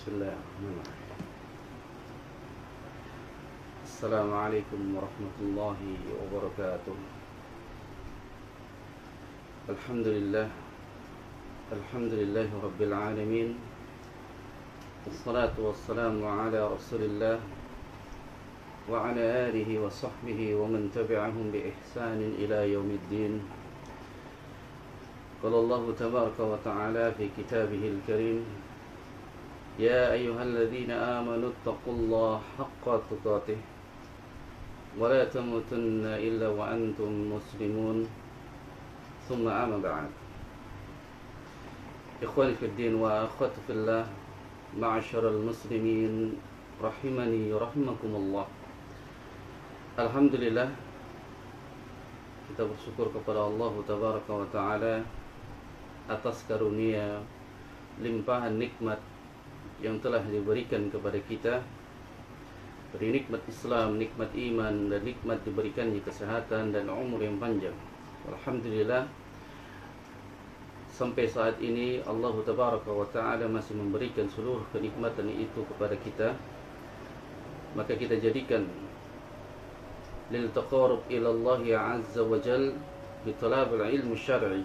Bismillahirrahmanirrahim. Assalamualaikum warahmatullahi wabarakatuh. Alhamdulillah. Alhamdulillahi rabbil alamin. Wassalatu wassalamu ala rasulillah wa ala alihi wa sahbihi wa man tabi'ahum bi ihsanin ila yaumiddin. Qala Allah tabaraka wa ta'ala fi kitabihil karim: يا أيها الذين آمنوا اتقوا الله حق تقاته ولا تموتن إلا وأنتم مسلمون ثم أما بعد. إخواني في الدين وأخواتي في الله معشر المسلمين rahimani rahimakumullah. Alhamdulillah, kita bersyukur kepada Allah tabaraka wa ta'ala atas karunia limpahan nikmat yang telah diberikan kepada kita, dari nikmat Islam, nikmat iman, dan nikmat diberikannya kesehatan dan umur yang panjang. Alhamdulillah, sampai saat ini Allah tabaraka wa ta'ala masih memberikan seluruh kenikmatan itu kepada kita. Maka kita jadikan lil taqarrub ila Allah azza wa jal bi talab al-ilm syar'i.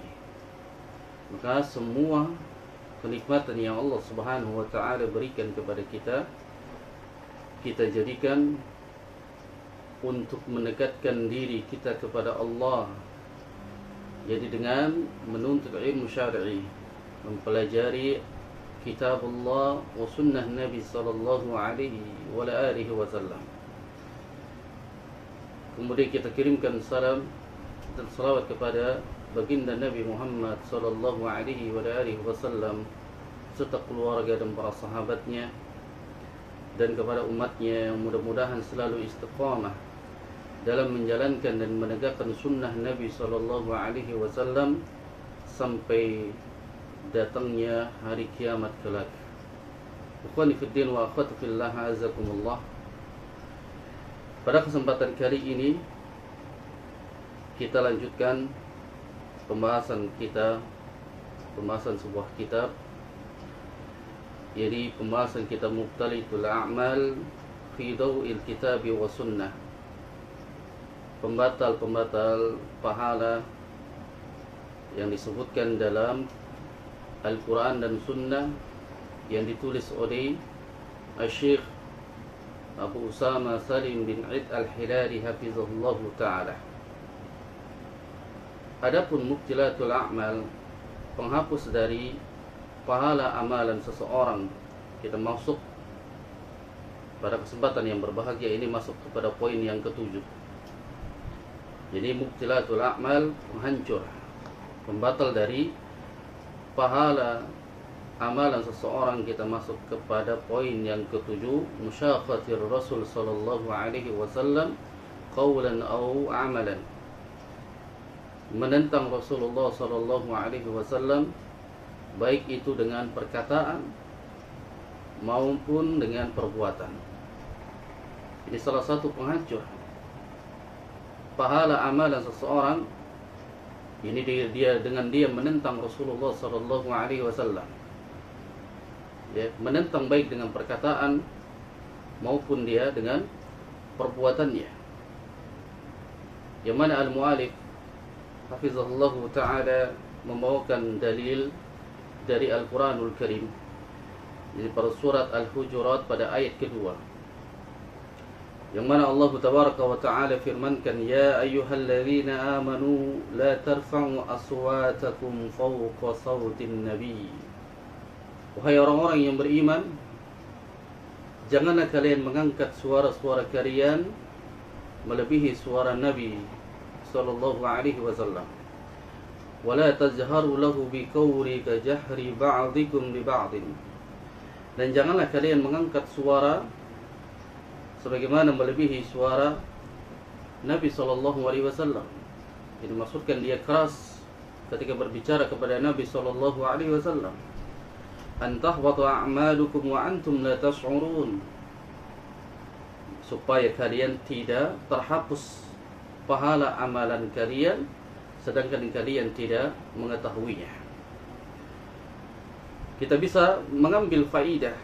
Maka semua kenikmatan yang Allah Subhanahu wa ta'ala berikan kepada kita, kita jadikan untuk mendekatkan diri kita kepada Allah. Jadi dengan menuntut ilmu syar'i, mempelajari kitab Allah wa sunnah Nabi sallallahu alaihi wa alihi wasallam. Kemudian kita kirimkan salam dan salawat kepada baginda Nabi Muhammad sallallahu alaihi wa alihi wasallam serta keluarga dan para sahabatnya, dan kepada umatnya yang mudah-mudahan selalu istiqamah dalam menjalankan dan menegakkan sunnah Nabi sallallahu alaihi wasallam sampai datangnya hari kiamat kelak. Ikhwani fid din wa akhwati fillah, azakumullah. Pada kesempatan kali ini kita lanjutkan pembahasan sebuah kitab, yaitu pembahasan kitab Mubtalitul A'mal fi Daw'il Kitab wa Sunnah. Pembatal-pembatal pahala yang disebutkan dalam Al-Quran dan Sunnah yang ditulis oleh Syekh Abu Usama Salim bin Id Al-Hilali hafizahullah ta'ala. Adapun mubtilatul a'mal, penghapus dari pahala amalan seseorang, kita masuk pada kesempatan yang berbahagia ini masuk kepada poin yang ketujuh. Jadi mubtilatul a'mal, penghancur, pembatal dari pahala amalan seseorang, kita masuk kepada poin yang ketujuh, musyaqatir Rasul sallallahu alaihi wasallam qawlan aw amalan. Menentang Rasulullah sallallahu alaihi wasallam, baik itu dengan perkataan maupun dengan perbuatan. Ini salah satu penghancur pahala amalan seseorang. Ini dia dengan dia menentang Rasulullah sallallahu alaihi wasallam. Ya, menentang baik dengan perkataan maupun dia dengan perbuatannya. Yang mana al-mu'alif hafizahullah ta'ala membawakan dalil dari Al-Quranul Karim, jadi pada surat Al-Hujurat pada ayat kedua, yang mana Allah tabaraka wa ta'ala firmankan: Ya ayyuhalladzina amanu la tarfa'u aswatakum fawqa sawtin nabi. Wahai orang-orang yang beriman, janganlah kalian mengangkat suara-suara kalian melebihi suara Nabi sallallahu alaihi wasallam. Wala tajharu lahu biqawli ka jahri ba'dikum li ba'din. Dan janganlah kalian mengangkat suara sebagaimana melebihi suara Nabi sallallahu alaihi wasallam. Ini maksudkan dia keras ketika berbicara kepada Nabi sallallahu alaihi wasallam. An tahbatu a'malukum wa antum la tash'urun. Supaya kalian tidak terhapus pahala amalan kalian sedangkan kalian tidak mengetahuinya. Kita bisa mengambil faidah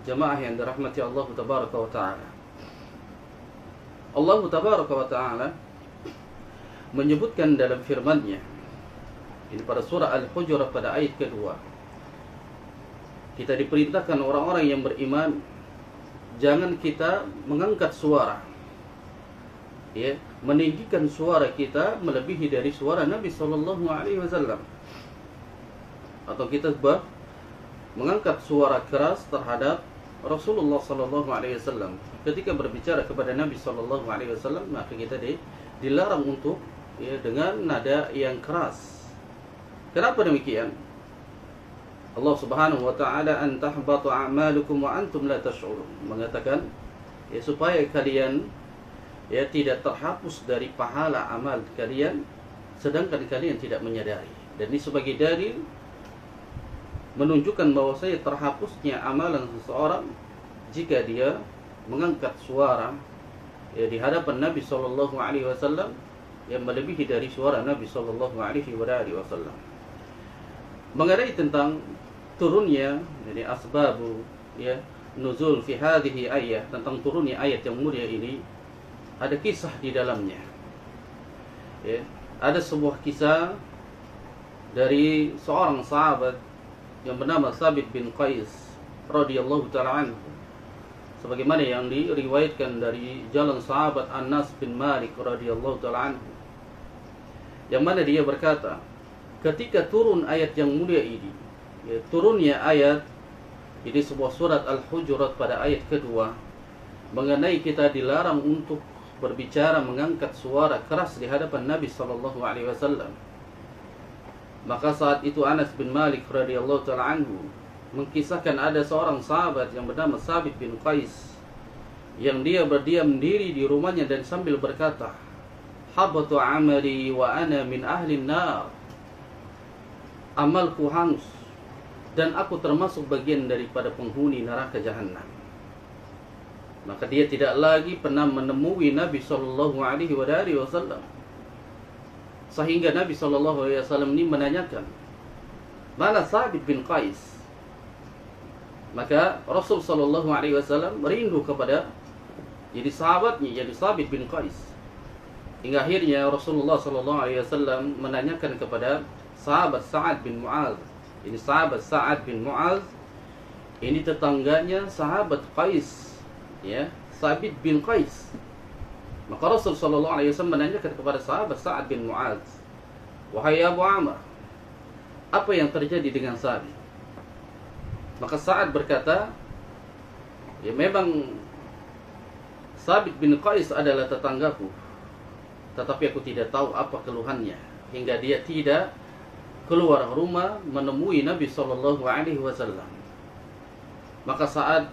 jamaah yang dirahmati Allah tabaraka wa taala. Allah tabaraka wa taala menyebutkan dalam firman-Nya ini pada surah Al-Hujurat pada ayat kedua. Kita diperintahkan orang-orang yang beriman, jangan kita mengangkat suara, ya, meninggikan suara kita melebihi dari suara Nabi sallallahu alaihi wasallam, atau kita mengangkat suara keras terhadap Rasulullah sallallahu alaihi wasallam ketika berbicara kepada Nabi sallallahu alaihi wasallam. Maka kita dilarang untuk, ya, dengan nada yang keras. Kenapa demikian? Allah Subhanahu wa taala, an tahbatu a'malukum wa antum la tash'urun, mengatakan, ya, supaya kalian, ya, tidak terhapus dari pahala amal kalian sedangkan kalian tidak menyadari. Dan ini sebagai dalil menunjukkan bahwasanya terhapusnya amalan seseorang jika dia mengangkat suara, ya, di hadapan Nabi sallallahu alaihi wasallam yang melebihi dari suara Nabi sallallahu alaihi wasallam. Mengenai tentang turunnya, jadi asbabu, ya, nuzul fi hadhihi ayat, tentang turunnya ayat yang mulia ini, ada kisah di dalamnya. Ya, ada sebuah kisah dari seorang sahabat yang bernama Thabit bin Qais radhiyallahu ta'ala anhu, sebagaimana yang diriwayatkan dari jalan sahabat Anas bin Malik radhiyallahu ta'ala anhu, yang mana dia berkata, ketika turun ayat yang mulia ini, ya, turunnya ayat ini, sebuah surat Al-Hujurat pada ayat kedua, mengenai kita dilarang untuk berbicara mengangkat suara keras di hadapan Nabi sallallahu alaihi wasallam. Maka saat itu Anas bin Malik radhiyallahu ta'ala anhu mengkisahkan ada seorang sahabat yang bernama Thabit bin Qais, yang dia berdiam diri di rumahnya dan sambil berkata, habatu amali wa ana min ahli nar, amalku hangus dan aku termasuk bagian daripada penghuni neraka jahanam. Maka dia tidak lagi pernah menemui Nabi sallallahu alaihi wasallam, sehingga Nabi sallallahu alaihi wasallam ini menanyakan, mana Thabit bin Qais? Maka Rasul sallallahu alaihi wasallam merindu kepada jadi sahabatnya, jadi Thabit bin Qais. Hingga akhirnya Rasulullah sallallahu alaihi wasallam menanyakan kepada sahabat Sa'ad bin Mu'adz. Ini sahabat Sa'ad bin Mu'adz, ini tetangganya sahabat Qais, ya, Thabit bin Qais. Maka Rasul sallallahu alaihi wasallam menanyakan kepada sahabat Sa'ad bin Mu'adz, wahai Abu Amr, apa yang terjadi dengan Thabit? Maka Sa'ad berkata, ya, memang Thabit bin Qais adalah tetanggaku, tetapi aku tidak tahu apa keluhannya hingga dia tidak keluar rumah menemui Nabi sallallahu alaihi wasallam. Maka saat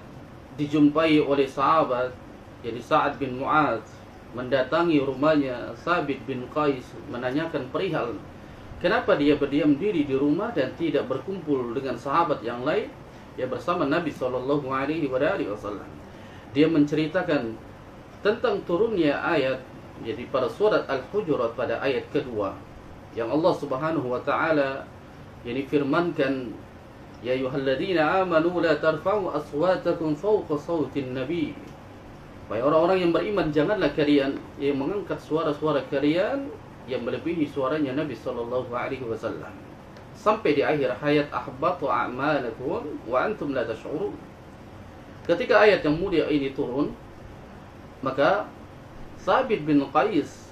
dijumpai oleh sahabat, jadi Sa'ad bin Mu'adz, mendatangi rumahnya Thabit bin Qais, menanyakan perihal kenapa dia berdiam diri di rumah dan tidak berkumpul dengan sahabat yang lain, ya, bersama Nabi sallallahu alaihi wasallam. Dia menceritakan tentang turunnya ayat, jadi pada surat Al-Hujurat pada ayat kedua, yang Allah Subhanahu wa taala yani firmankan, ya ayyuhalladzina amanu la tarfa'u aswatakum fawqa sawtin nabi. Wahai orang-orang yang beriman, janganlah kalian yang mengangkat suara-suara kalian yang melebihi suaranya Nabi sallallahu alaihi wasallam. Sampai di akhir ayat, ahbatu a'malakum wa antum la tash'urun. Ketika ayat yang mulia ini turun, maka Thabit bin Qais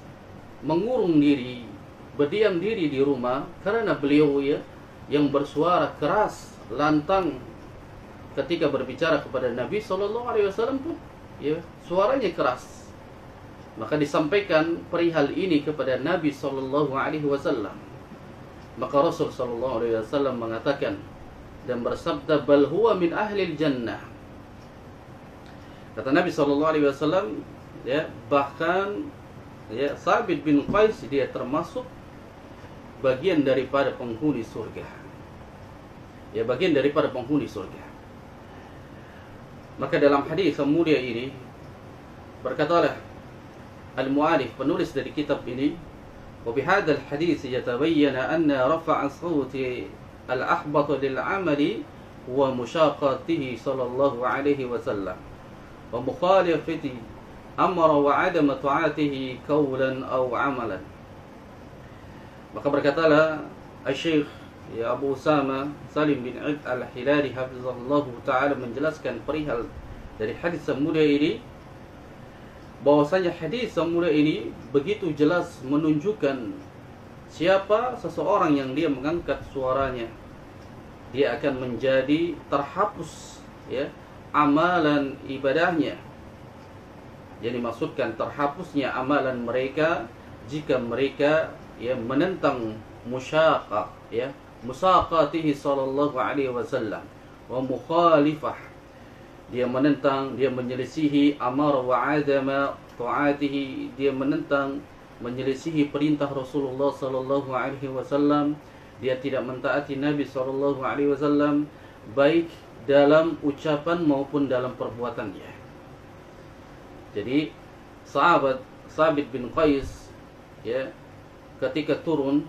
mengurung diri, berdiam diri di rumah, karena beliau, ya, yang bersuara keras, lantang ketika berbicara kepada Nabi sallallahu alaihi wasallam pun, ya, suaranya keras. Maka disampaikan perihal ini kepada Nabi sallallahu alaihi wasallam. Maka Rasul sallallahu alaihi wasallam mengatakan dan bersabda, bal huwa min ahli jannah. Kata Nabi sallallahu alaihi wasallam, ya, bahkan, ya, Thabit bin Qais dia termasuk bagian daripada penghuni surga. Ya, bagian daripada penghuni surga. Maka dalam hadis yang mulia ini berkatalah al-mu'alif, penulis dari kitab ini, wa bihadzal hadis yatabayyana anna rafa'a sawti al-ahbat lil 'amali huwa musyaqatihi sallallahu alaihi wasallam wa mukhalafati amara wa adama ta'atihi qawlan aw amalan. Maka berkatalah Syekh Abu Usama Salim bin Id al-Hilali hafizahullah ta'ala menjelaskan perihal dari hadis yang mulia ini, bahwasanya hadis yang mulia ini begitu jelas menunjukkan siapa seseorang yang dia mengangkat suaranya, dia akan menjadi terhapus amalan ibadahnya. Yang dimaksudkan terhapusnya amalan mereka jika mereka menentang musyaqah musaqatihi sallallahu alaihi wasallam wa mukhalifah, dia menentang, dia menyelisihi amar wa adama ta'atihi, dia menentang, menyelisihi perintah Rasulullah sallallahu alaihi wasallam, dia tidak mentaati Nabi sallallahu alaihi wasallam baik dalam ucapan maupun dalam perbuatannya. Jadi sahabat Sabit bin Qais ketika turun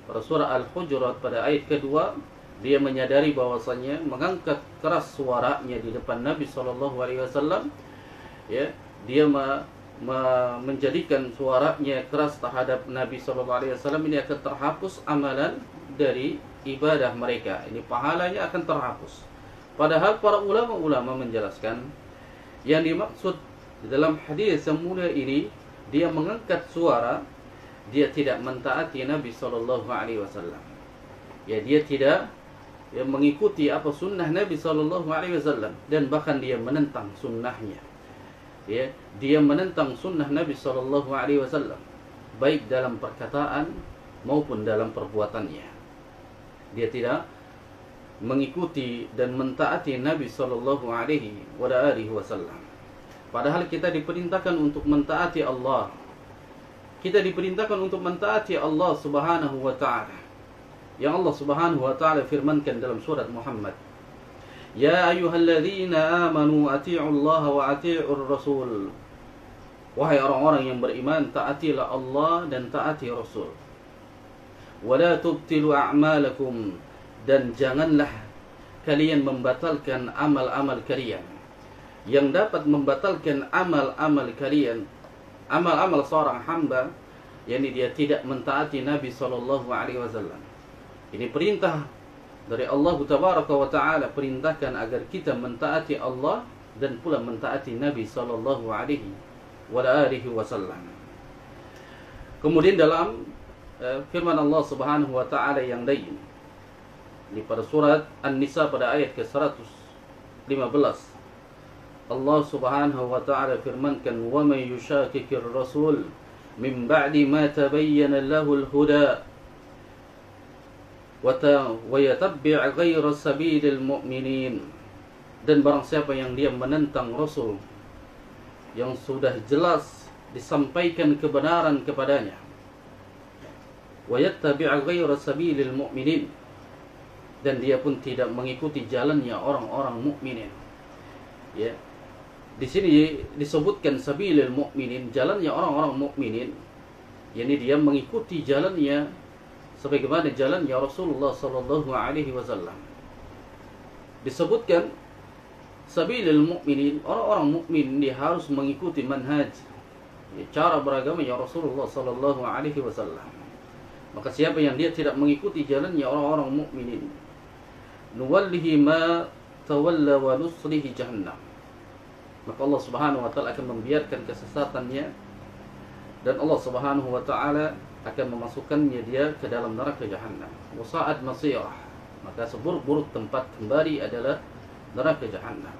pada surah Al-Hujurat pada ayat kedua, dia menyadari bahwasanya mengangkat keras suaranya di depan Nabi SAW, dia menjadikan suaranya keras terhadap Nabi SAW, ini akan terhapus amalan dari ibadah mereka. Ini pahalanya akan terhapus. Padahal para ulama-ulama menjelaskan yang dimaksud dalam hadis yang mulia ini, dia mengangkat suara, dia tidak mentaati Nabi SAW. Dia tidak mengikuti apa sunnah Nabi SAW, dan bahkan dia menentang sunnahnya. Dia menentang sunnah Nabi SAW baik dalam perkataan maupun dalam perbuatannya. Dia tidak mengikuti dan mentaati Nabi SAW. Padahal kita diperintahkan untuk mentaati Allah. Kita diperintahkan untuk mentaati Allah Subhanahu wa ta'ala. Yang Allah Subhanahu wa ta'ala firmankan dalam surat Muhammad, Ya ayyuhalladzina amanu ati'u Allah wa ati'ur Rasul. Wahai orang-orang yang beriman, taatilah Allah dan taati Rasul. Wa la tubtilu a'malakum, dan janganlah kalian membatalkan amal-amal kalian. Yang dapat membatalkan amal-amal kalian, amal-amal seorang hamba, yakni dia tidak mentaati Nabi SAW. Ini perintah dari Allah Tabaraka wa Ta'ala, perintahkan agar kita mentaati Allah dan pula mentaati Nabi SAW. Kemudian dalam firman Allah Subhanahu wa Ta'ala yang lain, di pada surat An-Nisa pada ayat ke-115, Allah Subhanahu wa Ta'ala firmankan, wa may yushaqiqir rasul min ba'di ma tabayyana lahu al-huda wa yatabbi' ghayra sabilil mu'minin. Dan barang siapa yang dia menentang Rasul yang sudah jelas disampaikan kebenaran kepadanya, wa yattabi' ghayra sabilil mu'minin, dan dia pun tidak mengikuti jalannya orang-orang mukminin. Di sini disebutkan sabilil mu'minin, jalannya orang-orang mukminin, yakni dia mengikuti jalannya sebagaimana jalannya Rasulullah sallallahu alaihi wasallam. Disebutkan sabilil mu'minin, orang-orang mukmin dia harus mengikuti manhaj, cara beragamanya Rasulullah sallallahu alaihi wasallam. Maka siapa yang dia tidak mengikuti jalannya orang-orang mukminin, nuwallihi ma tawalla wa nuslihi jahannam, maka Allah Subhanahu wa Ta'ala akan membiarkan kesesatannya, dan Allah Subhanahu wa Ta'ala akan memasukkannya dia ke dalam neraka Jahannam. Wasa'ad masirah, maka seburuk-buruk tempat kembali adalah neraka Jahannam.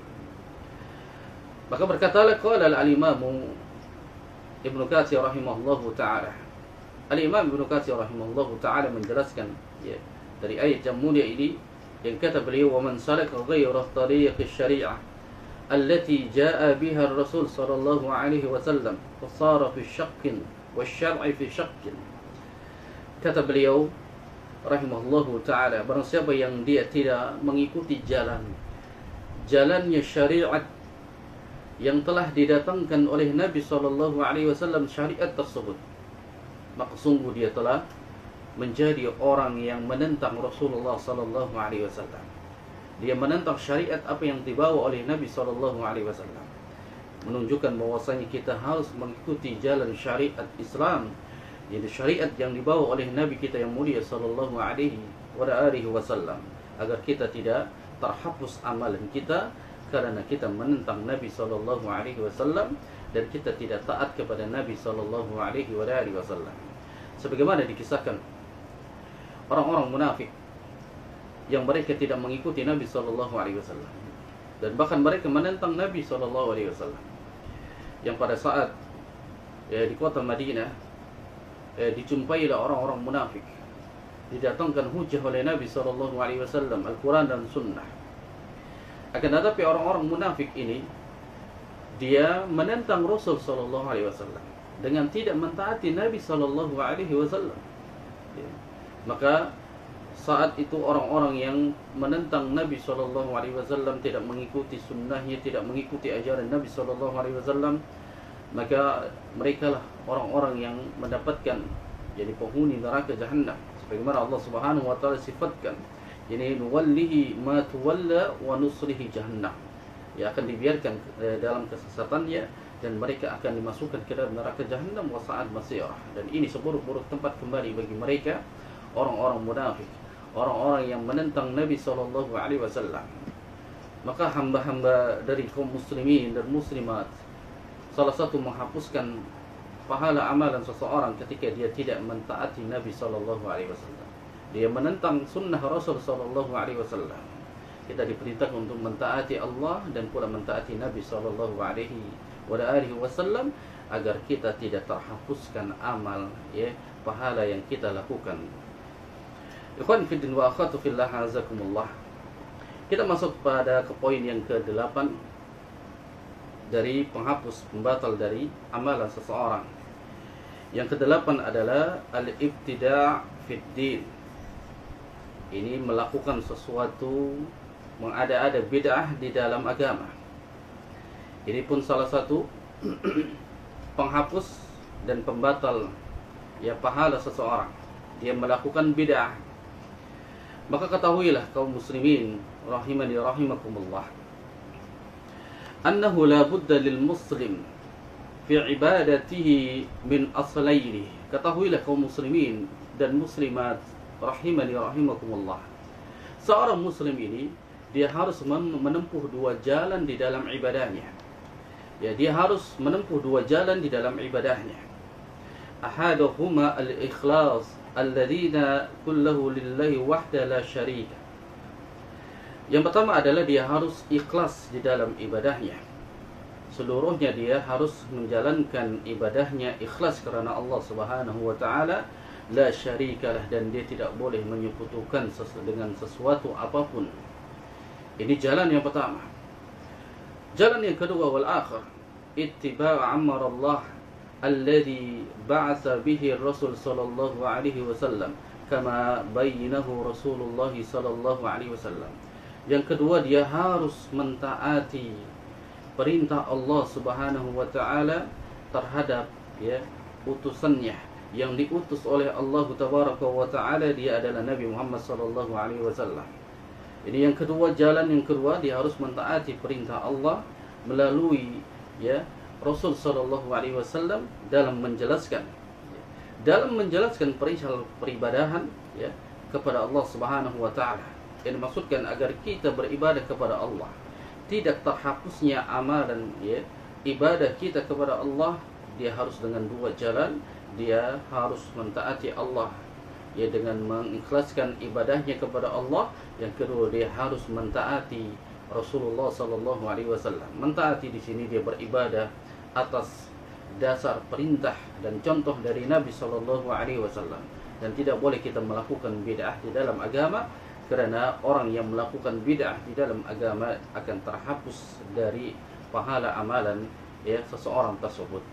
Maka berkatalah qala al-Imam Ibnu Katsir rahimahullahu ta'ala, Al-Imam Ibnu Katsir rahimahullahu ta'ala menjelaskan dari ayat yang mulia ini, yang kata beliau, wa man salaka ghayra tariqi syari'ah التي جاء بها الرسول صلى الله عليه وسلم فصار في شك والشرع في شك. Kata beliau rahimahullahu ta'ala, barang siapa yang dia tidak mengikuti jalannya syariat yang telah didatangkan oleh Nabi SAW, syariat tersebut, maka sungguh dia telah menjadi orang yang menentang Rasulullah SAW. Dia menentang syariat apa yang dibawa oleh Nabi SAW, menunjukkan bahwasanya kita harus mengikuti jalan syariat Islam, yaitu syariat yang dibawa oleh Nabi kita yang mulia sallallahu alaihi wasallam, agar kita tidak terhapus amalan kita karena kita menentang Nabi sallallahu alaihi wasallam dan kita tidak taat kepada Nabi sallallahu alaihi wasallam. Sebagaimana dikisahkan orang-orang munafik yang mereka tidak mengikuti Nabi sallallahu alaihi wasallam dan bahkan mereka menentang Nabi sallallahu alaihi wasallam, yang pada saat di kota Madinah dijumpailah orang-orang munafik, didatangkan hujah oleh Nabi sallallahu alaihi wasallam, Al-Quran dan Sunnah. Akan tetapi orang-orang munafik ini dia menentang Rasul sallallahu alaihi wasallam dengan tidak mentaati Nabi sallallahu alaihi wasallam. Maka saat itu orang-orang yang menentang Nabi SAW, tidak mengikuti sunnahnya, tidak mengikuti ajaran Nabi SAW, maka mereka lah orang-orang yang mendapatkan jadi penghuni neraka Jahannam. Sebagaimana Allah Subhanahu wa taala sifatkan, ini nuwallihi ma tuwalla wa nuslihi Jahannam. Ya, akan dibiarkan dalam kesesatannya dan mereka akan dimasukkan ke dalam neraka Jahannam wa sa'at masirah. Dan ini seburuk-buruk tempat kembali bagi mereka, orang-orang munafik, orang-orang yang menentang Nabi SAW. Maka hamba-hamba dari kaum muslimin dan muslimat, salah satu menghapuskan pahala amalan seseorang ketika dia tidak mentaati Nabi SAW. Dia menentang sunnah Rasul SAW. Kita diperintahkan untuk mentaati Allah dan pula mentaati Nabi SAW agar kita tidak terhapuskan amal, ya, pahala yang kita lakukan. Ikhwan fiddin wa akhwatu fillah, azakumullah. Kita masuk pada ke poin yang ke-8 dari penghapus, pembatal dari amalan seseorang. Yang ke-8 adalah al-ibtida' fid din. Ini melakukan sesuatu, mengada-ada bid'ah di dalam agama. Ini pun salah satu penghapus dan pembatal, ya, pahala seseorang. Dia melakukan bid'ah. Maka ketahuilah kaum muslimin rahimani rahimakumullah, annahu la budda lil muslim fi ibadatihi min aslaini. Ketahuilah kaum muslimin dan muslimat rahimani rahimakumullah, seorang muslim ini dia harus menempuh dua jalan di dalam ibadahnya. Ya, dia harus menempuh dua jalan di dalam ibadahnya. Ahaduhuma al-ikhlas alladzina kulluhu lillahi wahda la syarika. Yang pertama adalah dia harus ikhlas di dalam ibadahnya. Seluruhnya dia harus menjalankan ibadahnya ikhlas kerana Allah Subhanahu wa taala, la syarikalah, dan dia tidak boleh menyekutukan dengan sesuatu apapun. Ini jalan yang pertama. Jalan yang kedua, wal akhir, ittiba' amr Allah alladhi ba'atha bihi Rasul sallallahu alaihi wasallam kama bayyanahu Rasulullah sallallahu alaihi wasallam. Yang kedua, dia harus mentaati perintah Allah Subhanahu wa taala terhadap, ya, utusannya yang diutus oleh Allah Tabaraka wa taala, dia adalah Nabi Muhammad sallallahu alaihi wasallam. Ini yang kedua, jalan yang kedua, dia harus mentaati perintah Allah melalui, ya, Rasul sallallahu alaihi wasallam dalam menjelaskan perihal peribadahan, ya, kepada Allah Subhanahu wa taala. Yang dimaksudkan agar kita beribadah kepada Allah, tidak terhapusnya amalan, ya, ibadah kita kepada Allah, dia harus dengan dua jalan. Dia harus mentaati Allah, ya, dengan mengikhlaskan ibadahnya kepada Allah. Yang kedua, dia harus mentaati Rasulullah sallallahu alaihi wasallam. Mentaati di sini dia beribadah atas dasar perintah dan contoh dari Nabi sallallahu alaihi wasallam, dan tidak boleh kita melakukan bid'ah di dalam agama, kerana orang yang melakukan bid'ah di dalam agama akan terhapus dari pahala amalan, ya, seseorang tersebut.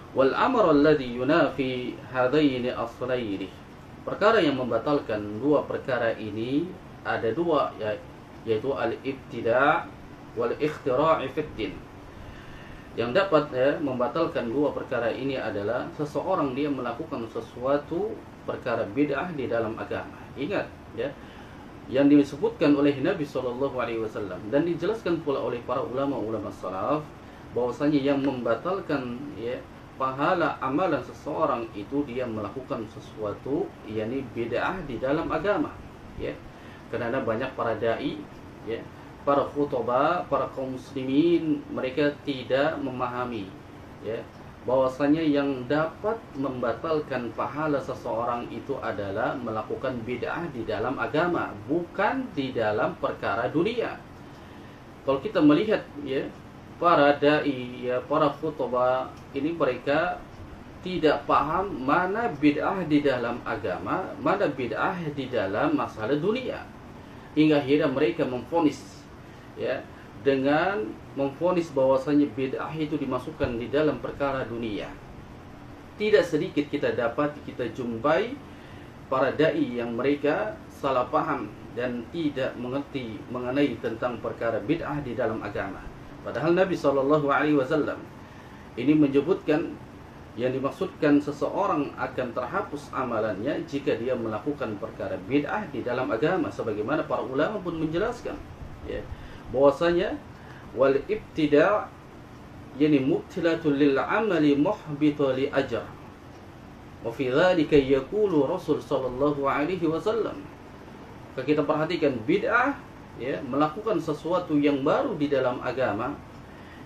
Wal amr alladhi yunafi hadaini aslaini. Perkara yang membatalkan dua perkara ini ada dua, yaitu al-ibtida' wal ikhtira' fi din. Yang dapat, ya, membatalkan dua perkara ini adalah seseorang dia melakukan sesuatu perkara bid'ah di dalam agama. Ingat, ya, yang disebutkan oleh Nabi SAW dan dijelaskan pula oleh para ulama-ulama salaf, bahwasanya yang membatalkan pahala amalan seseorang itu dia melakukan sesuatu yakni bid'ah di dalam agama, kerana banyak para dai, para khutbah, para kaum muslimin, mereka tidak memahami bahwasanya yang dapat membatalkan pahala seseorang itu adalah melakukan bid'ah di dalam agama, bukan di dalam perkara dunia. Kalau kita melihat para dai, para khutbah ini, mereka tidak paham mana bid'ah di dalam agama, mana bid'ah di dalam masalah dunia, hingga akhirnya mereka memvonis dengan memvonis bahwasanya bid'ah itu dimasukkan di dalam perkara dunia. Tidak sedikit kita jumpai para dai yang mereka salah paham dan tidak mengerti mengenai tentang perkara bid'ah di dalam agama. Padahal Nabi SAW ini menyebutkan yang dimaksudkan seseorang akan terhapus amalannya jika dia melakukan perkara bid'ah di dalam agama, sebagaimana para ulama pun menjelaskan bahwasanya wal ibtida' yani mubtilatun lil amali muhbita li ajr, wa fi dhalika yaqulu Rasul sallallahu alaihi wasallam. Kalau kita perhatikan bid'ah, melakukan sesuatu yang baru di dalam agama,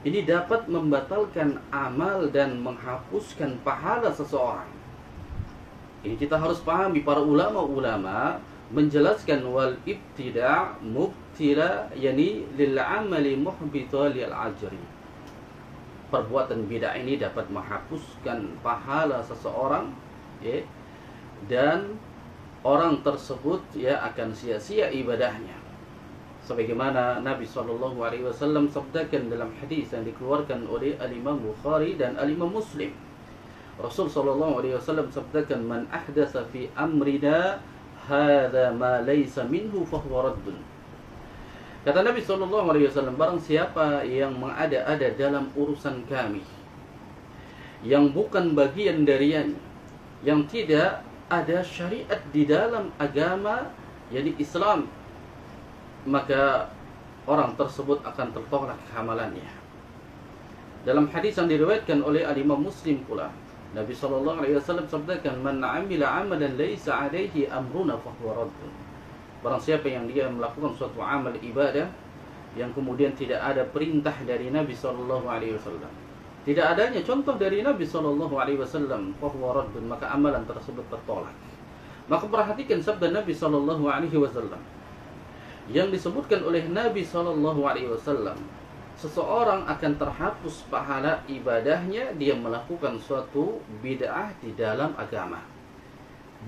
ini dapat membatalkan amal dan menghapuskan pahala seseorang. Ini kita harus pahami, para ulama-ulama menjelaskan wal ibtida' mubtila yani lil amali muhbita lil ajri. Perbuatan bid'ah ini dapat menghapuskan pahala seseorang, dan orang tersebut akan sia-sia ibadahnya. Sebagaimana Nabi SAW sabdakan dalam hadis yang dikeluarkan oleh Al-Imam Bukhari dan Al-Imam Muslim. Rasul SAW sabdakan, man ahdatsa fi amrina hadza ma laysa minhu fahuwa raddun. Kata Nabi SAW, barang siapa yang mengada-ada dalam urusan kami yang bukan bagian darinya, yang tidak ada syariat di dalam agama jadi Islam, maka orang tersebut akan tertolak amalannya. Dalam hadis yang diriwayatkan oleh Al-Imam Muslim pula, Nabi SAW sabdakan, man amila amalan laysa alaihi amruna fahuwa raddun. Barang siapa yang dia melakukan suatu amal ibadah yang kemudian tidak ada perintah dari Nabi SAW, tidak adanya contoh dari Nabi SAW, fahuwa raddun, maka amalan tersebut tertolak. Maka perhatikan sabda Nabi SAW yang disebutkan oleh Nabi SAW, seseorang akan terhapus pahala ibadahnya dia melakukan suatu bid'ah di dalam agama,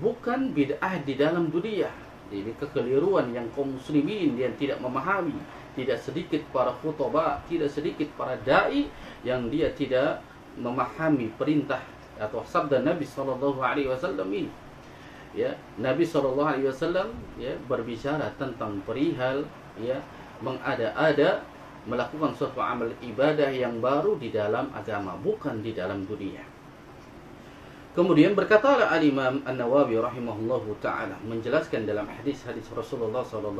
bukan bid'ah di dalam dunia. Ini kekeliruan yang kaum muslimin yang tidak memahami. Tidak sedikit para khutbah, tidak sedikit para dai yang dia tidak memahami perintah atau sabda Nabi SAW ini. Nabi SAW berbicara tentang perihal mengada-ada melakukan suatu amal ibadah yang baru di dalam agama, bukan di dalam dunia. Kemudian berkatalah Al-Imam An-Nawawi rahimahullahu ta'ala menjelaskan dalam hadis-hadis Rasulullah SAW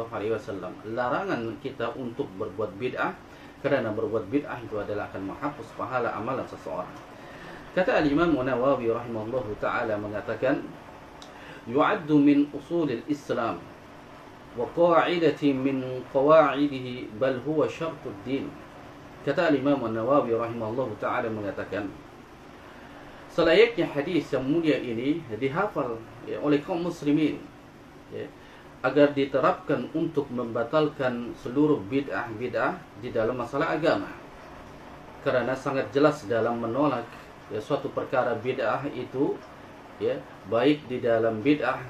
larangan kita untuk berbuat bid'ah, kerana berbuat bid'ah itu adalah akan menghapus pahala amalan seseorang. Kata Al-Imam An-Nawawi rahimahullahu ta'ala mengatakan, yu'addu min usulil Islam wa qa'idatin min qawa'idihi bal huwa syartud din. Kata Al-Imam An-Nawawi rahimahullahu ta'ala mengatakan, selayaknya hadis yang mulia ini dihafal oleh kaum muslimin agar diterapkan untuk membatalkan seluruh bid'ah-bid'ah di dalam masalah agama. Kerana sangat jelas dalam menolak suatu perkara bid'ah itu, baik di dalam bid'ah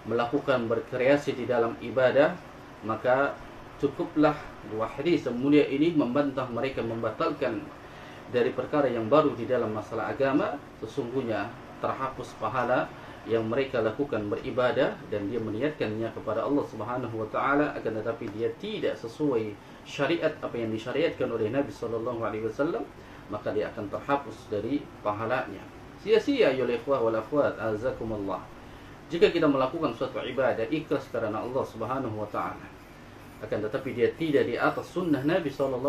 melakukan berkreasi di dalam ibadah, maka cukuplah dua hadis yang mulia ini membantah mereka membatalkan dari perkara yang baru di dalam masalah agama. Sesungguhnya terhapus pahala yang mereka lakukan beribadah dan dia meniatkannya kepada Allah Subhanahu wa taala, akan tetapi dia tidak sesuai syariat apa yang disyariatkan oleh Nabi SAW, maka dia akan terhapus dari pahalanya. Sia-sia ya ikhwah wal akhwat, azakumullah. Jika kita melakukan suatu ibadah ikhlas karena Allah Subhanahu wa taala, akan tetapi dia tidak di atas sunnah Nabi SAW,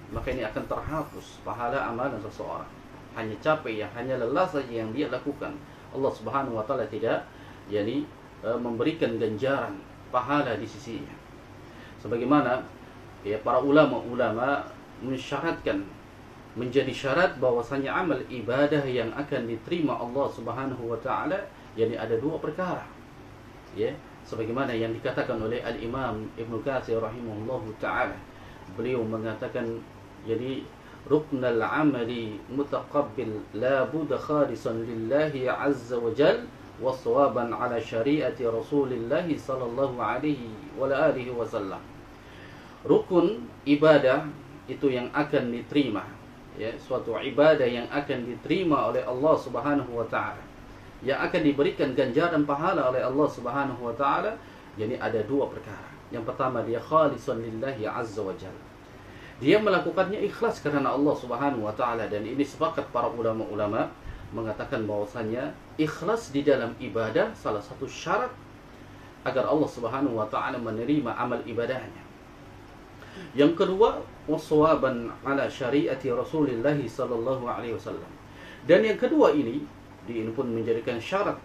maka ini akan terhapus pahala amalan seseorang. Hanya capek, hanya lelah saja yang dia lakukan. Allah Subhanahu wa taala tidak memberikan ganjaran pahala di sisinya. Sebagaimana para ulama-ulama mensyaratkan, menjadi syarat bahwasanya amal ibadah yang akan diterima Allah Subhanahu wa taala, ada dua perkara. Sebagaimana yang dikatakan oleh Al-Imam Ibnu Katsir rahimahullahu taala. Beliau mengatakan, ruknul amali mutaqabbil la budda khalisan lillahi azza wa jalla wa sawaban ala syariati Rasulillah sallallahu alaihi wa alihi wasallam. Rukun ibadah itu yang akan diterima, suatu ibadah yang akan diterima oleh Allah Subhanahu wa taala, yang akan diberikan ganjaran pahala oleh Allah Subhanahu wa taala, ada dua perkara. Yang pertama, dia khalisan lillahi azza wa jalla. Dia melakukannya ikhlas karena Allah Subhanahu wa taala, dan ini sepakat para ulama-ulama mengatakan bahwasanya ikhlas di dalam ibadah salah satu syarat agar Allah Subhanahu wa taala menerima amal ibadahnya. Yang kedua, waswaban ala syariati Rasulillah sallallahu alaihi wasallam. Dan yang kedua ini pun menjadikan syarat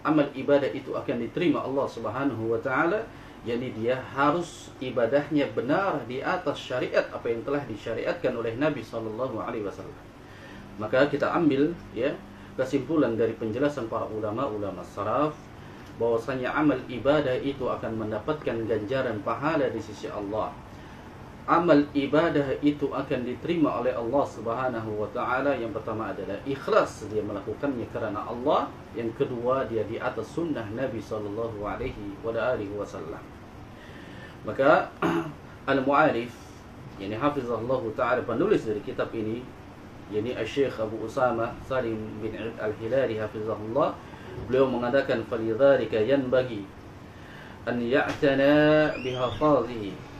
amal ibadah itu akan diterima Allah Subhanahu wa taala, dia harus ibadahnya benar di atas syariat apa yang telah disyariatkan oleh Nabi sallallahu alaihi wasallam. Maka kita ambil kesimpulan dari penjelasan para ulama salaf bahwasanya amal ibadah itu akan mendapatkan ganjaran pahala di sisi Allah. Amal ibadah itu akan diterima oleh Allah Subhanahu wa taala. Yang pertama adalah ikhlas, dia melakukannya karena Allah. Yang kedua, dia di atas sunnah Nabi sallallahu alaihi wasallam. Maka al-mu'alif, hafizahullah taala, penulis dari kitab ini, Syekh Abu Usama Salim bin Al-Hilali hafizahullah, beliau mengatakan, falidzalika yanbaghi an ya'tana bihafazihi,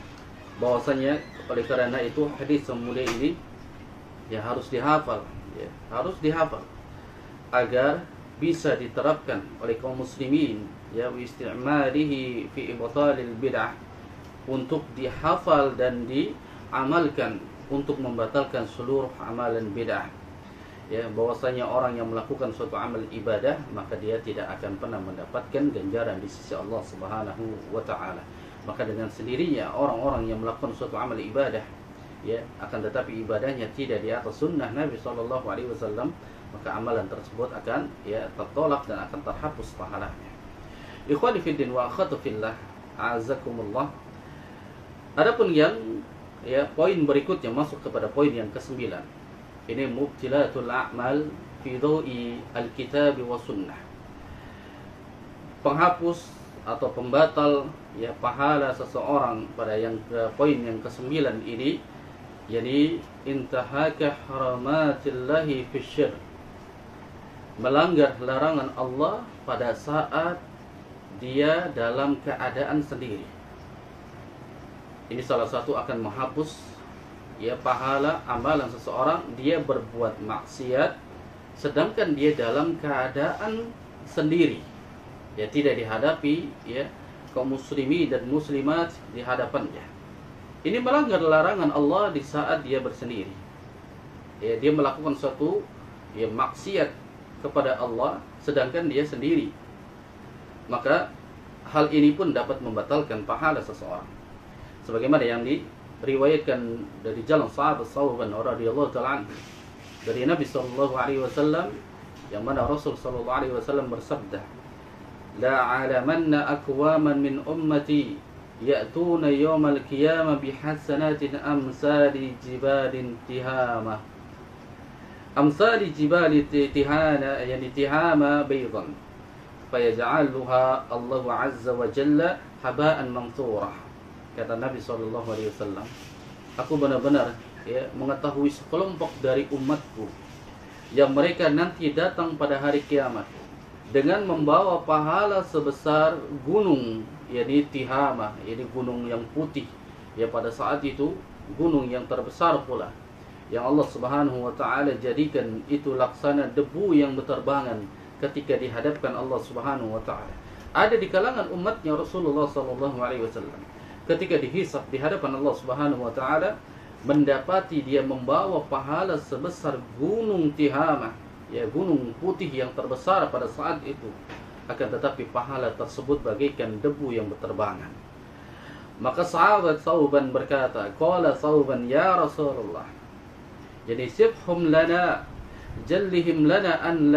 bahwasanya oleh karena itu hadis yang mulia ini harus dihafal, harus dihafal agar bisa diterapkan oleh kaum muslimin, wa istimalihi fi ibtalil bid'ah, untuk dihafal dan diamalkan untuk membatalkan seluruh amalan bid'ah. Bahwasanya orang yang melakukan suatu amal ibadah, maka dia tidak akan pernah mendapatkan ganjaran di sisi Allah Subhanahu wa taala. Maka dengan sendirinya orang-orang yang melakukan suatu amal ibadah, akan tetapi ibadahnya tidak di atas sunnah Nabi sallallahu alaihi wasallam, maka amalan tersebut akan tertolak dan akan terhapus pahalanya. Ikhwani fiddin wa akhwatu fillah, a'azzakumullah. Adapun yang poin berikutnya masuk kepada poin yang ke-9. Ini mubtilatul a'mal fi dhawi al-kitab wa sunnah. Penghapus atau pembatal pahala seseorang pada poin yang ke-9 ini, intahaka haramatillahi fi syirk, melanggar larangan Allah pada saat dia dalam keadaan sendiri. Ini salah satu akan menghapus pahala amalan seseorang, dia berbuat maksiat sedangkan dia dalam keadaan sendiri, tidak dihadapi kaum muslimin dan muslimat di hadapannya. Ini melanggar larangan Allah di saat dia bersendiri. Dia melakukan suatu maksiat kepada Allah sedangkan dia sendiri. Maka hal ini pun dapat membatalkan pahala seseorang. Sebagaimana yang diriwayatkan dari jalan sahabat Thawban radhiyallahu ta'ala anhu dari Nabi sallallahu alaihi wasallam, yang mana Rasul sallallahu alaihi wasallam bersabda, la alamanna aqwaman min ummati ya'tuna yawmal qiyamah bihasanatin amsali jibalin tihama, amsali jibali tihana, tihama baydan, fayaj'aluha Allahu azza wa jalla haba'an manthura. Kata Nabi SAW, aku benar-benar mengetahui sekelompok dari umatku yang mereka nanti datang pada hari kiamat dengan membawa pahala sebesar gunung, Tihama, gunung yang putih. Pada saat itu gunung yang terbesar pula, yang Allah Subhanahu wa taala jadikan itu laksana debu yang berterbangan ketika dihadapkan Allah Subhanahu wa taala. Ada di kalangan umatnya Rasulullah sallallahu alaihi wasallam ketika dihisab di hadapan Allah Subhanahu wa taala, mendapati dia membawa pahala sebesar gunung Tihamah, ya, gunung putih yang terbesar pada saat itu. Akan tetapi pahala tersebut bagaikan debu yang berterbangan. Maka sahabat Thawban berkata, qala Thawban ya Rasulullah, jadi sifhum lana, jallihim lana an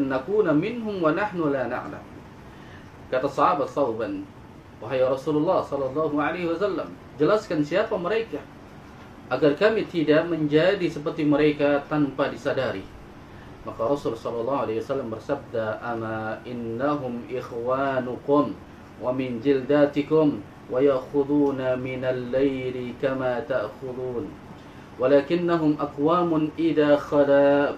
nakuna minhum wa nahnu la na'lam. Kata sahabat Thawban, wahai Rasulullah sallallahu alaihi wasallam, jelaskan siapa mereka agar kami tidak menjadi seperti mereka tanpa disadari. Maka Rasul sallallahu alaihi wasallam bersabda, ama innahum ikhwanukum wa min jildatikum wa yakhuduna minal layli kama ta'khudun walakinnahum aqwamun idza khala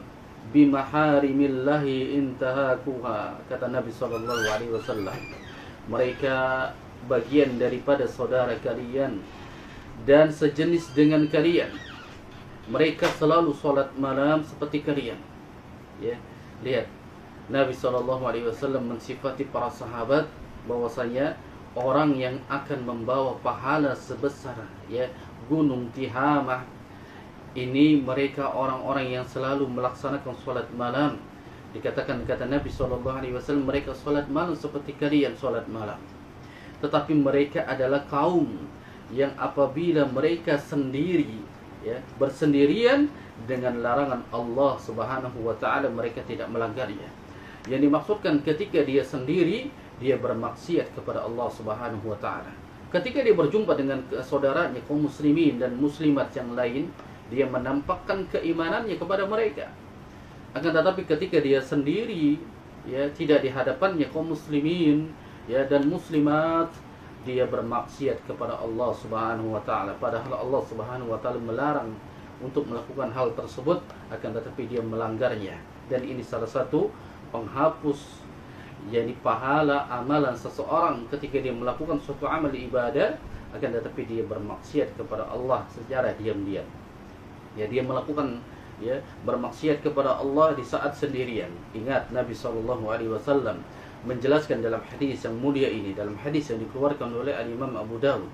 bimaharimillahi intahakuha. Kata Nabi sallallahu alaihi wasallam, mereka bagian daripada saudara kalian dan sejenis dengan kalian. Mereka selalu salat malam seperti kalian. Ya, lihat, Nabi SAW mensifati para sahabat bahwasanya orang yang akan membawa pahala sebesar, ya, gunung Tihamah ini, mereka orang-orang yang selalu melaksanakan salat malam. Dikatakan, kata Nabi SAW, mereka salat malam seperti kalian salat malam. Tetapi mereka adalah kaum yang apabila mereka sendiri, ya, bersendirian dengan larangan Allah Subhanahu wa taala, mereka tidak melanggarnya. Yang dimaksudkan ketika dia sendiri, dia bermaksiat kepada Allah Subhanahu wa taala. Ketika dia berjumpa dengan saudaranya kaum muslimin dan muslimat yang lain, dia menampakkan keimanannya kepada mereka. Akan tetapi ketika dia sendiri, ya, tidak di hadapannya kaum muslimin, ya, dan muslimat, dia bermaksiat kepada Allah Subhanahu wa taala. Padahal Allah Subhanahu wa taala melarang untuk melakukan hal tersebut, akan tetapi dia melanggarnya. Dan ini salah satu penghapus, yakni pahala amalan seseorang ketika dia melakukan suatu amal ibadah, akan tetapi dia bermaksiat kepada Allah secara diam-diam. Ya, dia melakukan, ya, bermaksiat kepada Allah di saat sendirian. Ingat, Nabi SAW menjelaskan dalam hadis yang mulia ini, dalam hadis yang dikeluarkan oleh Al-Imam Abu Dawud,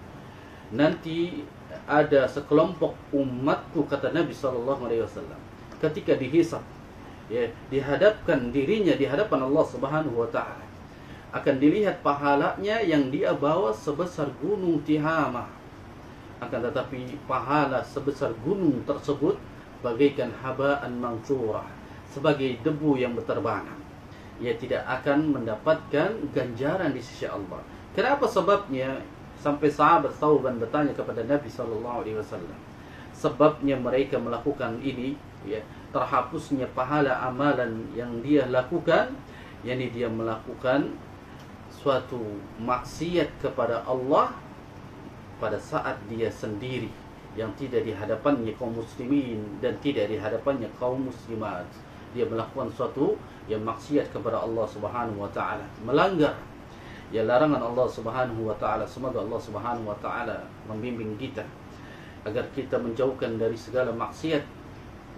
nanti ada sekelompok umatku, kata Nabi SAW, ketika dihisab, ya, dihadapkan dirinya di hadapan Allah Subhanahu wa taala, akan dilihat pahalanya yang dia bawa sebesar gunung Tihamah. Akan tetapi pahala sebesar gunung tersebut bagaikan haba'an manthurah, sebagai debu yang berterbangan. Ia tidak akan mendapatkan ganjaran di sisi Allah. Kenapa sebabnya? Sampai sahabat Thawban bertanya kepada Nabi SAW. Sebabnya mereka melakukan ini, ya, terhapusnya pahala amalan yang dia lakukan, yakni dia melakukan suatu maksiat kepada Allah pada saat dia sendiri, yang tidak di hadapannya kaum muslimin dan tidak di hadapannya kaum muslimat. Dia melakukan suatu yang maksiat kepada Allah Subhanahu wa taala, melanggar, ya, larangan Allah Subhanahu wa taala. Semoga Allah Subhanahu wa taala membimbing kita agar kita menjauhkan dari segala maksiat,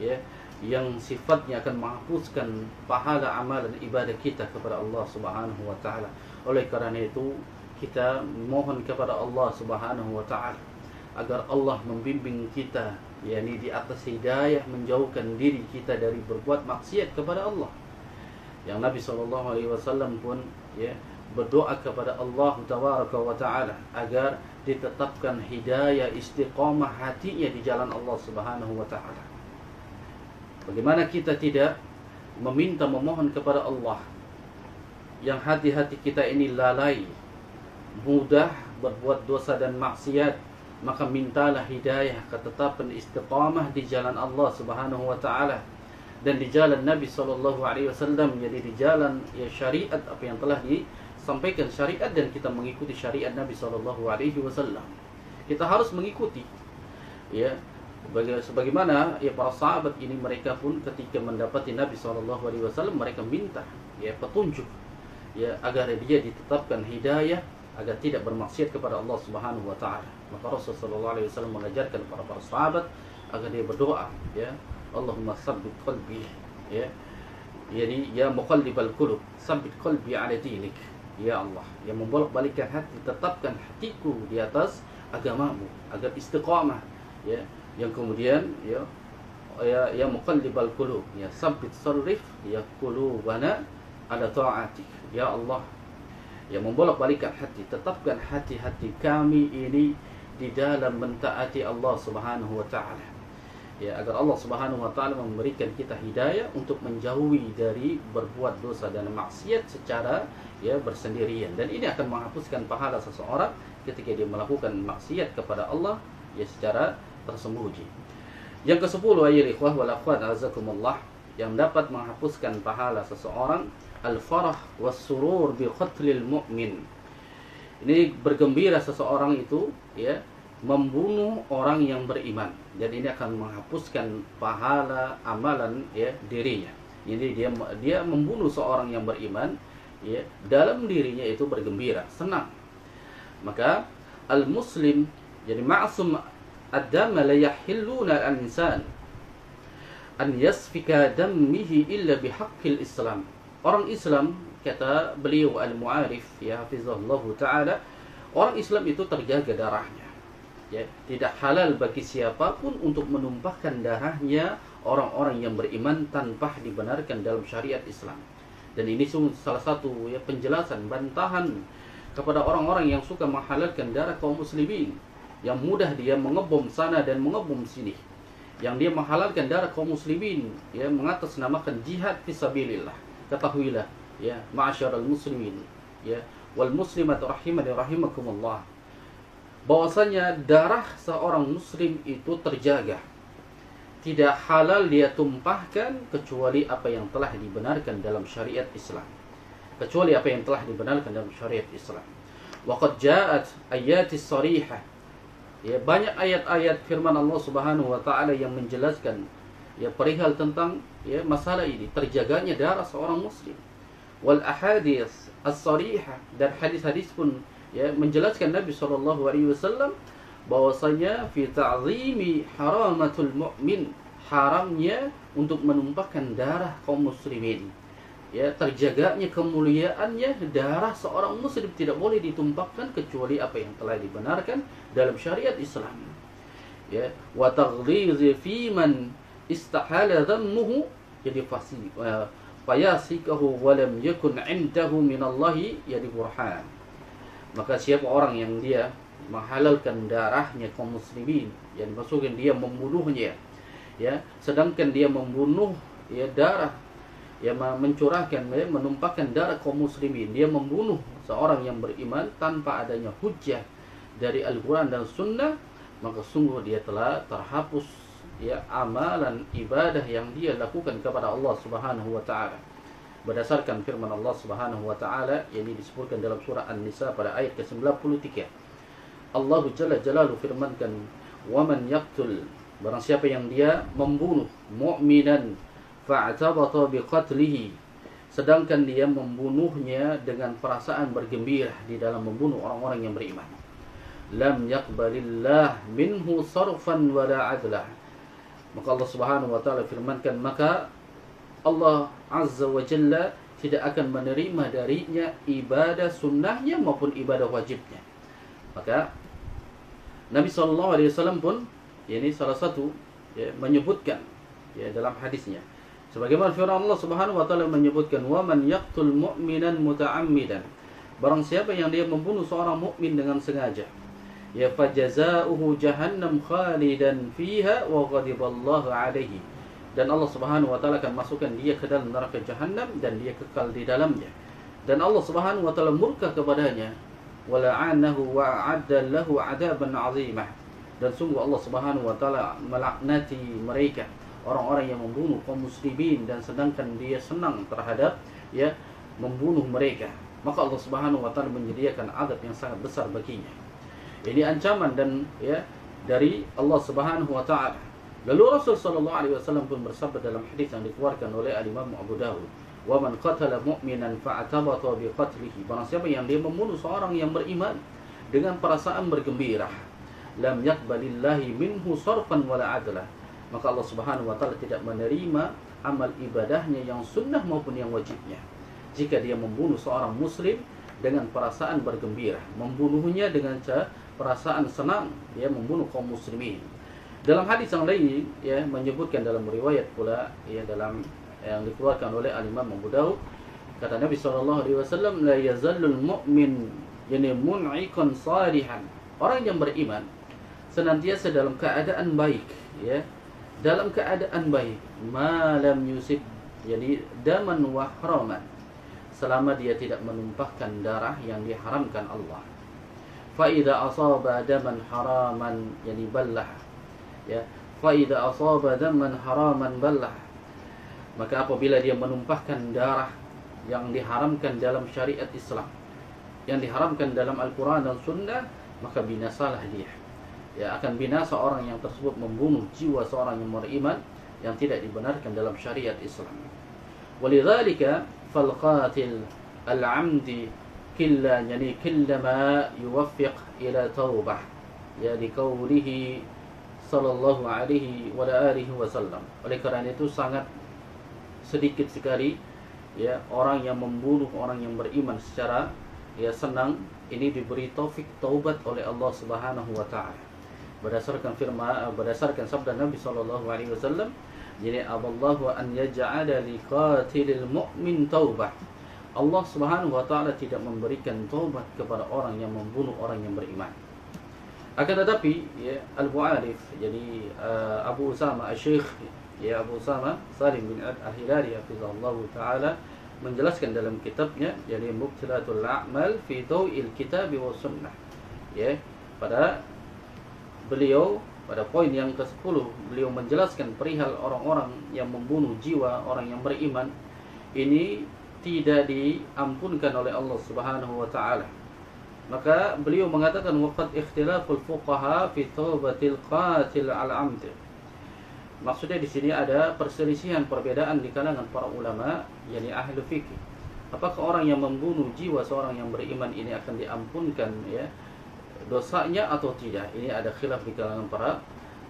ya, yang sifatnya akan menghapuskan pahala amalan ibadah kita kepada Allah Subhanahu wa taala. Oleh karena itu, kita mohon kepada Allah Subhanahu wa taala agar Allah membimbing kita, yakni di atas hidayah, menjauhkan diri kita dari berbuat maksiat kepada Allah. Yang Nabi SAW pun, ya, berdoa kepada Allah Tabaraka wa taala agar ditetapkan hidayah istiqamah hatinya di jalan Allah Subhanahu wa taala. Bagaimana kita tidak meminta, memohon kepada Allah yang hati-hati kita ini lalai, mudah berbuat dosa dan maksiat, maka mintalah hidayah, ketetapan istiqamah di jalan Allah Subhanahu wa taala dan di jalan Nabi SAW, jadi di jalan, ya, syariat, apa yang telah disampaikan syariat, dan kita mengikuti syariat Nabi SAW. Kita harus mengikuti, ya, sebagaimana, ya, para sahabat ini, mereka pun ketika mendapati Nabi SAW, mereka minta, ya, petunjuk, ya, agar dia ditetapkan hidayah, agar tidak bermaksiat kepada Allah Subhanahu wa taala. Maka Rasulullah SAW mengajarkan para sahabat agar dia berdoa, ya, Allahumma tsabbit qalbi, ya, Jadi ya muqallibal qulub, tsabbit qalbi ala dinik. Ya Allah, yang membolak-balikkan hati, tetapkan hatiku di atas agamamu agar istiqamah, ya. Yang kemudian ya muqallibal qulub, ya tsabbit sarrif ya qulubana ala ta'atik. Ya Allah, yang membolak-balikkan hati, tetapkan hati-hati kami ini di dalam mentaati Allah Subhanahu wa taala. Ya, agar Allah Subhanahu wa taala memberikan kita hidayah untuk menjauhi dari berbuat dosa dan maksiat secara bersendirian, dan ini akan menghapuskan pahala seseorang ketika dia melakukan maksiat kepada Allah secara tersembunyi. Yang ke-10 ayat ikhwah wal akhwat azakumullah, yang dapat menghapuskan pahala seseorang, al-farah was-surur bi qatlil mu'min. Ini bergembira seseorang itu membunuh orang yang beriman, dan ini akan menghapuskan pahala amalan dirinya. Jadi dia membunuh seorang yang beriman, dalam dirinya itu bergembira, senang. Maka al-muslim, jadi ma'sum ad-dam la yahilluna al-insan an yasfika dammihi illa bihaqqil Islam. Orang Islam, kata beliau al-mu'arif hafizahullahu taala, orang Islam itu terjaga darahnya. Tidak halal bagi siapapun untuk menumpahkan darahnya orang-orang yang beriman tanpa dibenarkan dalam syariat Islam. Dan ini salah satu penjelasan, bantahan kepada orang-orang yang suka menghalalkan darah kaum muslimin, yang mudah dia mengebom sana dan mengebom sini, yang dia menghalalkan darah kaum muslimin, mengatasnamakan jihad fisabilillah. Ketahuilah ma'asyiral muslimin wal muslimat rahimani rahimakumullah, bahwasanya darah seorang muslim itu terjaga. Tidak halal dia tumpahkan kecuali apa yang telah dibenarkan dalam syariat Islam. Kecuali apa yang telah dibenarkan dalam syariat Islam. Wa qad ja'at ayatis sarihah. Banyak ayat-ayat firman Allah Subhanahu wa taala yang menjelaskan perihal tentang masalah ini, terjaganya darah seorang muslim. Wal ahadits as-sarihah, dan hadis-hadis pun menjelaskan Nabi SAW bahwasanya fi ta'zimi haramatul mu'min, haramnya untuk menumpahkan darah kaum muslimin. Terjaganya kemuliaannya darah seorang muslim tidak boleh ditumpahkan kecuali apa yang telah dibenarkan dalam syariat Islam. Wa taghlizi fi man istahala dhammuhu, jadi fayasikahu wa lam yakun 'indahu minallahi burhan. Maka siapa orang yang dia menghalalkan darahnya kaum muslimin, yang maksudnya dia membunuhnya, sedangkan dia membunuh darah, mencurahkan, menumpahkan darah kaum muslimin, dia membunuh seorang yang beriman tanpa adanya hujjah dari Al-Quran dan Sunnah, maka sungguh dia telah terhapus amalan ibadah yang dia lakukan kepada Allah Subhanahu wa taala. Berdasarkan firman Allah Subhanahu wa taala yang disebutkan dalam surah An-Nisa pada ayat ke-93. Allah Jalla Jalaluhu firmankan, "Wa man yaqtul", barang siapa yang dia membunuh mu'minan fa'tabata biqatlihi, sedangkan dia membunuhnya dengan perasaan bergembira di dalam membunuh orang-orang yang beriman, lam yaqbalillah minhu sarfan wala adlah, maka Allah Subhanahu wa taala firmankan, maka Allah Azza wa Jalla tidak akan menerima darinya ibadah sunnahnya maupun ibadah wajibnya. Maka Nabi SAW pun ini salah satu menyebutkan dalam hadisnya, sebagaimana firman Allah Subhanahu wa taala menyebutkan, wa man yaqtul mu'minan muta'ammidan, barang siapa yang dia membunuh seorang mukmin dengan sengaja, fajazaohu jahannam khalidan fiha wa ghadiballahu alaihi, dan Allah Subhanahu wa taala akan masukkan dia ke dalam neraka jahannam dan dia kekal di dalamnya, dan Allah Subhanahu wa taala murka kepadanya, wala'anahu wa'adda lahu 'adaban 'azimah, dan sungguh Allah Subhanahu wa taala melaknati mereka, orang-orang yang membunuh kaum muslimin dan sedangkan dia senang terhadap membunuh mereka, maka Allah Subhanahu wa taala menyediakan azab yang sangat besar baginya. Ini ancaman dan dari Allah Subhanahu wa taala. Lalu Rasul sallallahu alaihi wasallam pun bersabda dalam hadis yang dikeluarkan oleh Imam Abu Dawud, wa man qatala mu'minan fa'tabata bi qatlihi, barang siapa yang dia membunuh seorang yang beriman dengan perasaan bergembira, lam yaqbalillahi minhu sarfan wala adlah, maka Allah Subhanahu wa taala tidak menerima amal ibadahnya yang sunnah maupun yang wajibnya. Jika dia membunuh seorang muslim dengan perasaan bergembira, membunuhnya dengan perasaan senang, dia membunuh kaum muslimin. Dalam hadis yang lain ya menyebutkan dalam riwayat pula ya dalam yang dikeluarkan oleh Al-Imam Abu Daud, kata Nabi sallallahu alaihi wasallam, la yazallul mu'min yani mun'ikan salihan. Orang yang beriman senantiasa dalam keadaan baik ya, dalam keadaan baik, malam yusib jadi daman wa haraman, selama dia tidak menumpahkan darah yang diharamkan Allah. Fa idza asaba daman haraman yani ballah ya, fa idza asaba daman haraman ballah, maka apabila dia menumpahkan darah yang diharamkan dalam syariat Islam, yang diharamkan dalam Al-Quran dan Sunnah, maka binasalah dia ya, akan binasa orang yang tersebut membunuh jiwa seorang yang beriman yang tidak dibenarkan dalam syariat Islam. Walidzalika fal qatil al-amdi killa yani kullama yuwaffiq ila taubah ya liqaulihi sallallahu alaihi wa alihi wasallam. Oleh kerana itu sangat sedikit sekali ya orang yang membunuh orang yang beriman secara ya senang ini diberi taufik taubat oleh Allah Subhanahu wa taala. Berdasarkan sabda Nabi sallallahu alaihi wasallam, jadi Allahu an yaj'ala liqatilil mu'min taubah. Allah Subhanahu wa taala tidak memberikan taubat kepada orang yang membunuh orang yang beriman. Akan tetapi ya Al-Mu'arif jadi Abu Usama Asy-Syaikh ya Abu Usama Salim bin Al-Hilali hafizahullah taala menjelaskan dalam kitabnya jadi Mubtilatul A'mal fi Daw'il Kitab wa Sunnah ya, pada beliau pada poin yang ke-10 beliau menjelaskan perihal orang-orang yang membunuh jiwa orang yang beriman ini tidak diampunkan oleh Allah Subhanahu wa taala. Maka beliau mengatakan waqad ikhtilaful fuqaha fi taubatil qatil al-amd. Maksudnya di sini ada perselisihan perbedaan di kalangan para ulama yakni ahli fikih. Apakah orang yang membunuh jiwa seorang yang beriman ini akan diampunkan ya dosanya atau tidak? Ini ada khilaf di kalangan para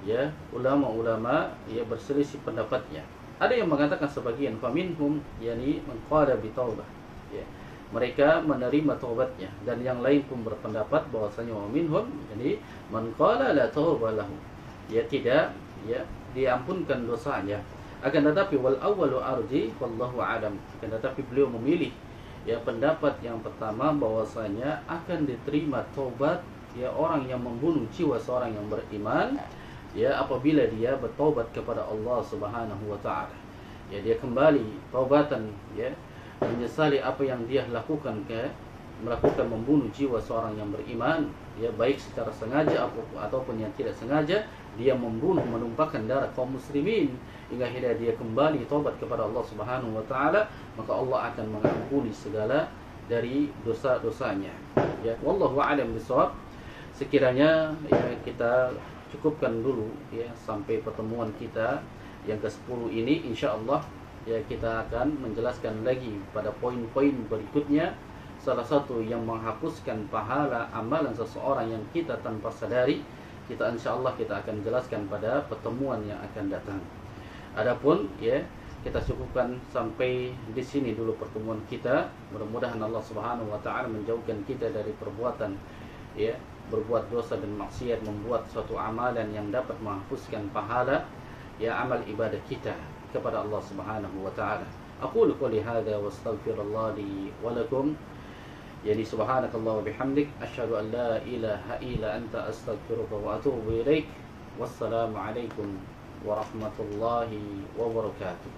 ya ulama-ulama ya berselisih pendapatnya. Ada yang mengatakan sebagian faminhum yani man qala bi taubah ya, mereka menerima taubatnya, dan yang lain pun berpendapat bahwasanya wa minhum yani man qala la taubah lahu ya, tidak ya diampunkan dosanya. Akan tetapi wal awwalu arji wallahu alam, akan tetapi beliau memilih ya pendapat yang pertama bahwasanya akan diterima taubat ya orang yang membunuh jiwa seorang yang beriman ya apabila dia bertaubat kepada Allah Subhanahu wa taala. Ya dia kembali taubatan ya, menyesali apa yang dia lakukan melakukan membunuh jiwa seorang yang beriman ya, baik secara sengaja ataupun yang tidak sengaja dia membunuh menumpahkan darah kaum muslimin hingga akhirnya dia kembali taubat kepada Allah Subhanahu wa taala, maka Allah akan mengampuni segala dari dosa-dosanya. Ya, wallahu a'lam bishawab. Sekiranya ya kita cukupkan dulu ya sampai pertemuan kita yang ke-10 ini, insyaallah ya kita akan menjelaskan lagi pada poin-poin berikutnya. Salah satu yang menghapuskan pahala amalan seseorang yang kita tanpa sadari, kita insyaallah kita akan jelaskan pada pertemuan yang akan datang. Adapun ya kita cukupkan sampai di sini dulu pertemuan kita. Mudah-mudahan Allah Subhanahu wa taala menjauhkan kita dari perbuatan ya berbuat dosa dan maksiat, membuat suatu amalan yang dapat menghapuskan pahala ya amal ibadah kita kepada Allah Subhanahu wa taala. Aqulu qouli hadza wa astaghfirullah li wa lakum. Yani subhanakallah wa bihamdik asyhadu an la ilaha illa anta astaghfiruka wa atubu ilaik. Wassalamu alaikum warahmatullahi wabarakatuh.